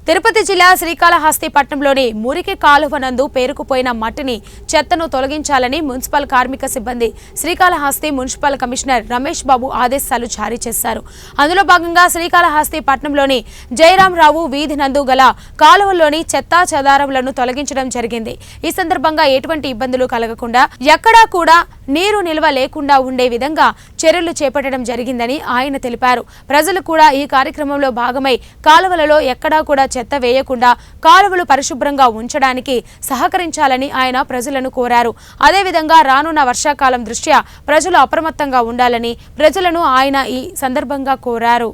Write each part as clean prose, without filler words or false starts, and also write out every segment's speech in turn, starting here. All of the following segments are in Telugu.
తిరుపతి జిల్లా శ్రీకాళహస్తి పట్టణంలోని మురికి కాలువ నందు పేరుకుపోయిన మట్టిని చెత్తను తొలగించాలని మున్సిపల్ కార్మిక సిబ్బంది శ్రీకాళహస్తి మున్సిపల్ కమిషనర్ రమేష్ బాబు ఆదేశాలు జారీ చేశారు. అందులో భాగంగా శ్రీకాళహస్తి పట్టణంలోని జయరామరావు వీధి నందు గల కాలువల్లోని చెత్తా చెదారములను తొలగించడం జరిగింది. ఈ సందర్భంగా ఎటువంటి ఇబ్బందులు కలగకుండా ఎక్కడా కూడా నీరు నిల్వ లేకుండా ఉండే విధంగా చర్యలు చేపట్టడం జరిగిందని ఆయన తెలిపారు. ప్రజలు కూడా ఈ కార్యక్రమంలో భాగమై కాలువలలో ఎక్కడా కూడా చెత్త వేయకుండా కాలువలు పరిశుభ్రంగా ఉంచడానికి సహకరించాలని ఆయన ప్రజలను కోరారు. అదేవిధంగా రానున్న వర్షాకాలం దృష్ట్యా ప్రజలు అప్రమత్తంగా ఉండాలని ప్రజలను ఆయన ఈ సందర్భంగా కోరారు.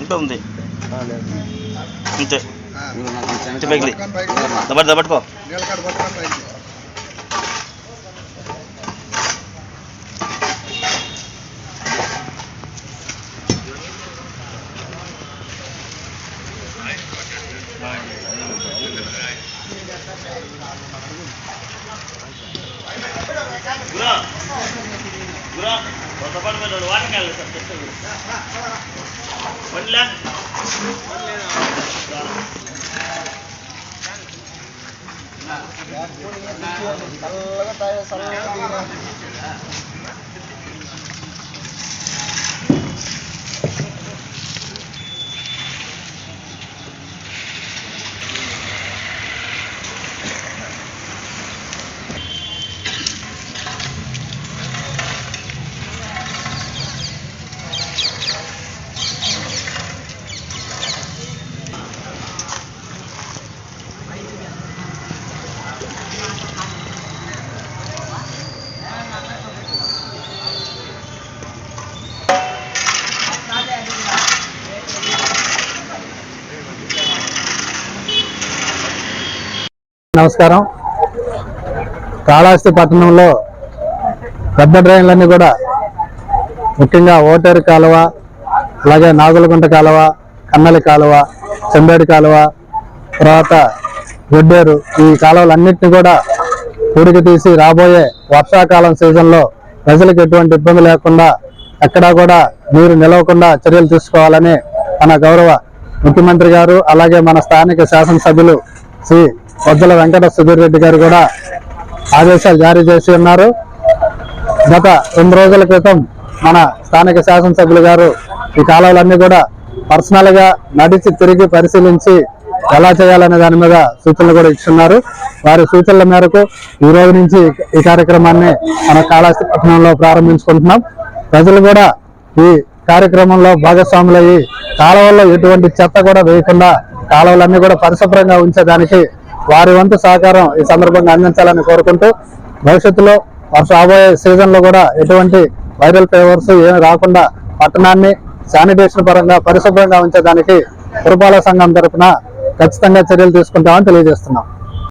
ఇంకా ఉంది అంతే పైకి దబట్టుకో. నమస్కారం. కాళహస్తి పట్టణంలో పెద్ద డ్రైన్లన్నీ కూడా ముఖ్యంగా ఓటేరు కాలువ, అలాగే నాగులగుంట కాలువ, కన్నలి కాలువ, చెంబేడు కాలువ, తర్వాత గొడ్డేరు, ఈ కాలువలన్నింటినీ కూడా పూడికి తీసి రాబోయే వర్షాకాలం సీజన్లో ప్రజలకు ఎటువంటి ఇబ్బంది లేకుండా ఎక్కడా కూడా నీరు నిలవకుండా చర్యలు తీసుకోవాలని మన గౌరవ ముఖ్యమంత్రి గారు, అలాగే మన స్థానిక శాసనసభ్యులు శ్రీ బొజ్జల వెంకట సుధీర్ రెడ్డి గారు కూడా ఆదేశాలు జారీ చేసి ఉన్నారు. గత 2 రోజుల క్రితం మన స్థానిక శాసనసభ్యులు గారు ఈ కాలువలన్నీ కూడా పర్సనల్ గా నడిచి తిరిగి పరిశీలించి ఎలా చేయాలనే దాని మీద సూచనలు కూడా ఇస్తున్నారు. వారి సూచనల మేరకు ఈ రోజు నుంచి ఈ కార్యక్రమాన్ని మన కాళహస్తి పట్టణంలో ప్రారంభించుకుంటున్నాం. ప్రజలు కూడా ఈ కార్యక్రమంలో భాగస్వాములయ్యి కాలువల్లో ఎటువంటి చెత్త కూడా వేయకుండా కాలువలన్నీ కూడా పరిశుభ్రంగా ఉంచేదానికి వారి వంతు సహకారం ఈ సందర్భంగా అందించాలని కోరుకుంటూ, భవిష్యత్తులో రాబోయే సీజన్ లో కూడా ఎటువంటి వైరల్ ఫీవర్స్ ఏమి రాకుండా పట్టణాన్ని శానిటేషన్ పరంగా పరిశుభ్రంగా ఉంచేదానికి పురపాలక సంఘం తరఫున ఖచ్చితంగా చర్యలు తీసుకుంటామని తెలియజేస్తున్నాం.